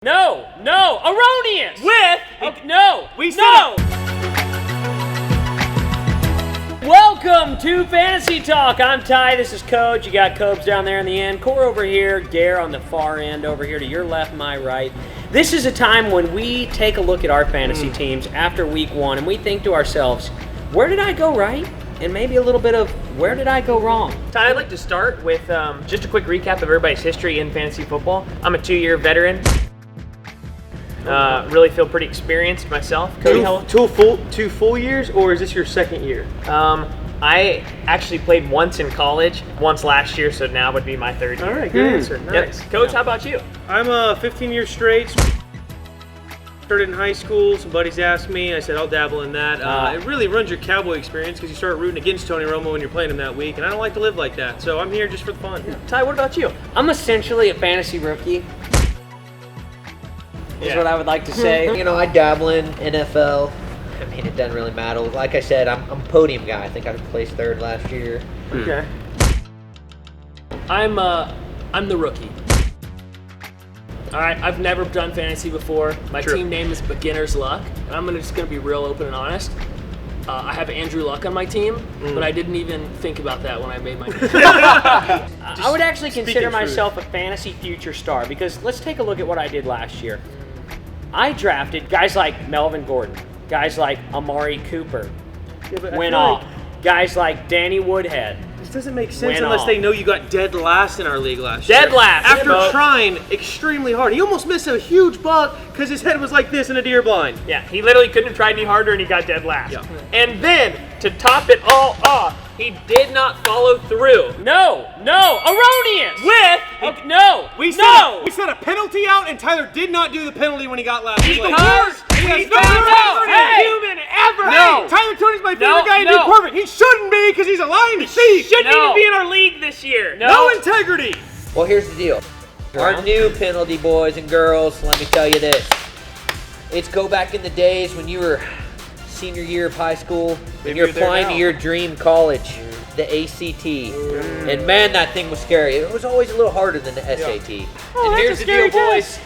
No, erroneous. No. Welcome to Fantasy Talk. I'm Ty, this is Coach. You got Cobes down there in the end, Core over here, Gare on the far end over here to your left, my right. This is a time when we take a look at our fantasy teams after week one and we think to ourselves, where did I go right? And maybe a little bit of where did I go wrong? Ty, I'd like to start with just a quick recap of everybody's history in fantasy football. I'm a 2-year veteran. Really feel pretty experienced myself. Cody, Two full years, or is this your second year? I actually played once in college, once last year, so now would be my third year. All right, good answer. Nice. Yep. Coach, how about you? I'm 15 years straight. Started in high school. Some buddies asked me. I said I'll dabble in that. It really ruins your Cowboy experience because you start rooting against Tony Romo when you're playing him that week, and I don't like to live like that. So I'm here just for the fun. Ty, what about you? I'm essentially a fantasy rookie. Is what I would like to say. You know, I dabble in NFL. I mean, it doesn't really matter. Like I said, I'm a podium guy. I think I placed third last year. Okay. I'm the rookie. All right, I've never done fantasy before. My team name is Beginner's Luck, and I'm just gonna be real open and honest. I have Andrew Luck on my team, but I didn't even think about that when I made my team. I would actually consider myself a fantasy future star because let's take a look at what I did last year. I drafted guys like Melvin Gordon, guys like Amari Cooper, went off. Guys like Danny Woodhead. This doesn't make sense unless they know you got dead last in our league last year. Dead last! After trying extremely hard. He almost missed a huge bug because his head was like this in a deer blind. Yeah, he literally couldn't have tried any harder and he got dead last. Yeah. And then, to top it all off, he did not follow through. No, erroneous. We set a penalty out and Tyler did not do the penalty when he got last place. He's the worst human ever! No! Tyler Tony's my favorite guy and do perfect. He shouldn't be because he's a lying thief. Shouldn't even be in our league this year. No integrity. Well, here's the deal. Our new penalty, boys and girls, let me tell you this. It's go back in the days when you were senior year of high school and you're applying to your dream college, the ACT. And man, that thing was scary. It was always a little harder than the SAT. And here's the deal, boys.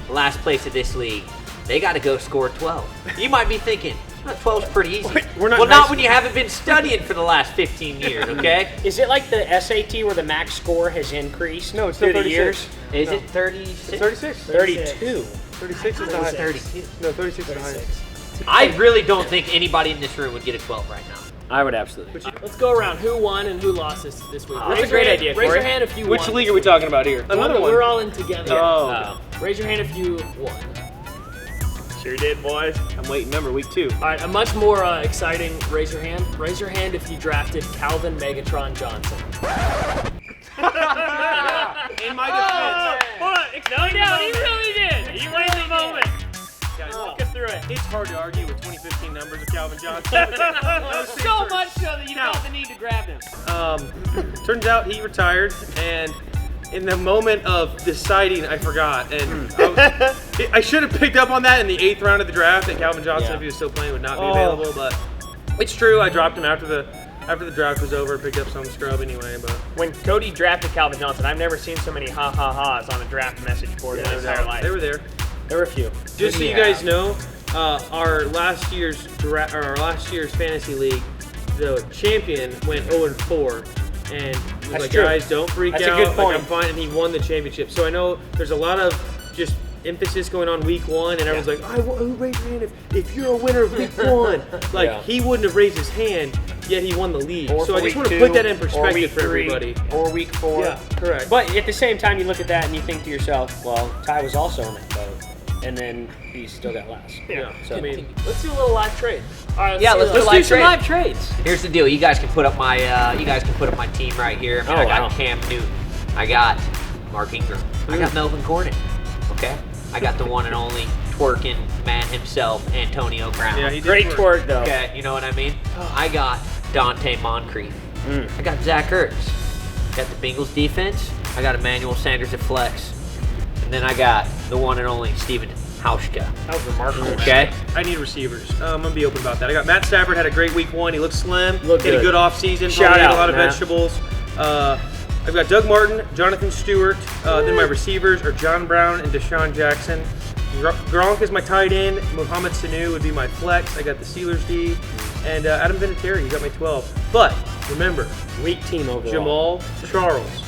Last place of this league, they got to go score 12. You might be thinking, 12's pretty easy. Not when you haven't been studying for the last 15 years, okay? Is it like the SAT where the max score has increased? No, it's still 36. years. Is it 36? It's 36. 32. 36 is the highest. 32. No, 36 is the highest. I really don't think anybody in this room would get a 12 right now. I would absolutely. Let's go around. Who won and who lost this week? That's a great idea, Raise Corey. your hand if you Which won. league are we talking about here? Another one. We're all in together. Oh, Raise your hand if you won. Sure did, boys. I'm waiting. Remember, week 2. All right, a much more exciting raise your hand. Raise your hand if you drafted Calvin Megatron Johnson. In my defense. Hold on. No, he really did. He went in the moment. Guys, Walk us through it. it's hard to argue with 2015 numbers of Calvin Johnson. So much so that you felt the need to grab him. Turns out he retired, and in the moment of deciding, I forgot. And I should have picked up on that in the 8th round of the draft that Calvin Johnson, if he was still playing, would not be available. But it's true. I dropped him after the draft was over. Picked up some scrub anyway. But When Cody drafted Calvin Johnson, I've never seen so many ha-ha-has on a draft message board in my entire life. they were there. There were a few. Just so you guys know, our last year's fantasy league, the champion went 0-4, and he was like, true. guys, don't freak That's a out. good Like, point. I'm fine, and he won the championship. So I know there's a lot of just emphasis going on week 1, and everyone's like, who raised your hand if you're a winner of week 1? Like he wouldn't have raised his hand, yet he won the league. So I just want to put that in perspective for everybody. Or week 4. Yeah, correct. But at the same time, you look at that and you think to yourself, well, Ty was also in that boat. And then he still got last. Yeah. So, I mean, Let's do a little live trade. All right, Let's let's do some live trades. Here's the deal. You guys can put up my team right here. I got Cam Newton. I got Mark Ingram. I got Melvin Gordon. Okay. I got the one and only twerking man himself, Antonio Brown. yeah, he did Great twerk, though. Okay, you know what I mean? I got Dante Moncrief. I got Zach Ertz. Got the Bengals defense. I got Emmanuel Sanders at flex. And then I got the one and only Steven Hauschka. That was remarkable. Okay? I need receivers. I'm gonna be open about that. I got Matt Stafford, had a great week 1. He looked slim. Looked Had a good. good offseason. Shout Probably ate out, a lot of Matt. vegetables. I've got Doug Martin, Jonathan Stewart. Then my receivers are John Brown and Deshaun Jackson. Gronk is my tight end. Mohamed Sanu would be my flex. I got the Steelers D. And Adam Vinatieri, you got my 12. But remember, Weak team overall. Jamal Charles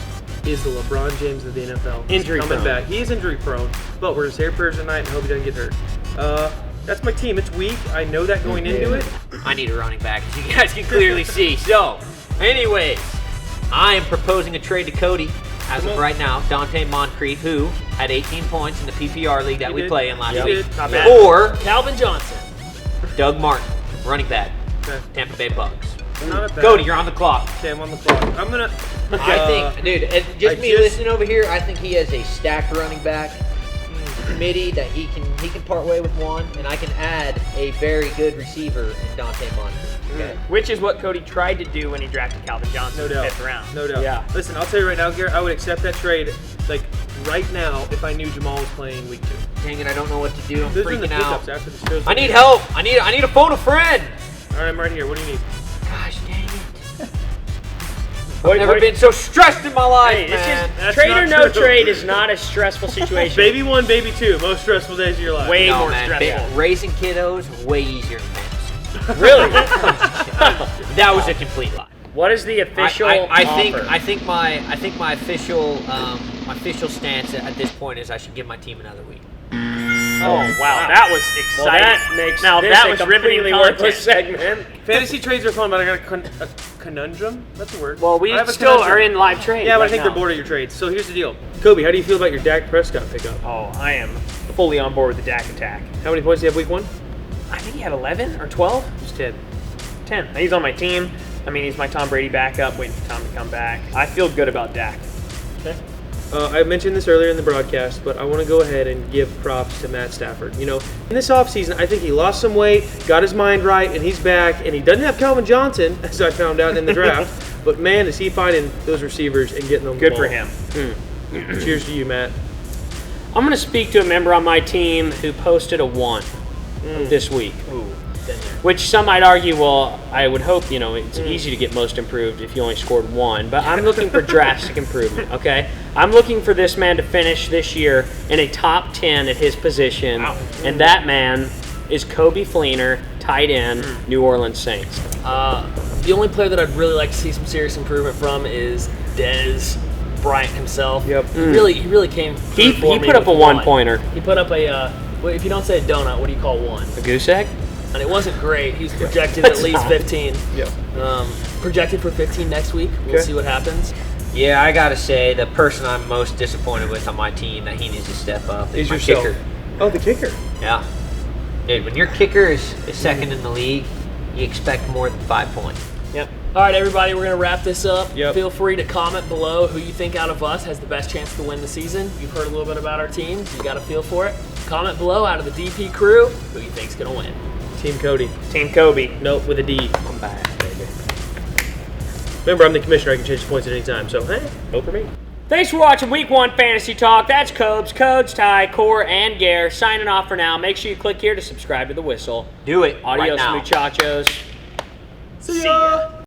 is the LeBron James of the NFL. He's Injury coming prone. back. He is injury prone, but we're going to say our prayers tonight and hope he doesn't get hurt. That's my team. It's weak. I know that going into it. I need a running back, as you guys can clearly see. So, anyways, I am proposing a trade to Cody as of right now. Dante Moncrief, who had 18 points in the PPR league that He we did. play in last He week. did. Not bad. Or Calvin Johnson. Doug Martin, running back, Okay. Tampa Bay Bucks. Not a bad. Cody, you're on the clock. Okay, I'm on the clock. I'm going to... I think, dude, just I me just- listening over here, I think he has a stacked running back committee that he can part way with one, and I can add a very good receiver in Dante Moncrief. Okay. Which is what Cody tried to do when he drafted Calvin Johnson No in the doubt. 5th round. No doubt. Yeah. Listen, I'll tell you right now, Garrett, I would accept that trade, like, right now if I knew Jamal was playing week 2. Dang it, I don't know what to do. I'm Those are in the freaking out. pickups after the show's I need over. help. I need to phone a friend. All right, I'm right here. What do you need? Gosh dang it. I've never been so stressed in my life, Hey, man. That's trade or not no true. trade is not a stressful situation. Baby 1, baby 2, most stressful days of your life. Way No, more man, stressful. raising kiddos way easier than fantasy. Really? That was a complete lie. What is the official I offer? think my official stance at this point is I should give my team another week. Oh, wow. That was Well, exciting. that makes now, this that a was completely riveting worthless content. segment. Fantasy trades are fun, but I got a conundrum. That's a word. Well, we I have a still conundrum. are in live trade. Yeah, but I right think now. they're bored of your trades. So here's the deal. Kobe, how do you feel about your Dak Prescott pickup? Oh, I am fully on board with the Dak attack. How many points do you have week 1? I think he had 11 or 12. Just 10. 10. He's on my team. I mean, he's my Tom Brady backup, waiting for Tom to come back. I feel good about Dak. I mentioned this earlier in the broadcast, but I want to go ahead and give props to Matt Stafford. You know, in this offseason, I think he lost some weight, got his mind right, and he's back. And he doesn't have Calvin Johnson, as I found out in the draft. But man, is he finding those receivers and getting them the Good ball. for him. Cheers to you, Matt. I'm going to speak to a member on my team who posted a 1 this week. Ooh, been there. Which some might argue, well, I would hope, it's easy to get most improved if you only scored 1. But I'm looking for drastic improvement, okay? I'm looking for this man to finish this year in a top 10 at his position. Wow. And that man is Kobe Fleener, tight end, New Orleans Saints. The only player that I'd really like to see some serious improvement from is Dez Bryant himself. Yep. He really came. He through for me put up with a 1-pointer. He put up a. Well, if you don't say a donut, what do you call one? A goose egg? And it wasn't great. He's projected at least 15. Yeah. Projected for 15 next week. We'll Okay. see what happens. Yeah, I gotta say the person I'm most disappointed with on my team that he needs to step up is my yourself. kicker. Oh, the kicker. Yeah, dude, when your kicker is second in the league, you expect more than 5 points. Yep. All right, everybody, we're going to wrap this up. Yep. Feel free to comment below who you think out of us has the best chance to win the season. You've heard a little bit about our teams. You got a feel for it. Comment below out of the DP crew who you think's going to win. Team Cody. Team Kobe. Nope, with a D. I'm back, baby. Remember, I'm the commissioner. I can change the points at any time. So, hey, vote for me. Thanks for watching Week 1 Fantasy Talk. That's Cobes, Ty, Core, and Gare signing off for now. Make sure you click here to subscribe to The Whistle. Do it Adios, right now. muchachos. See ya.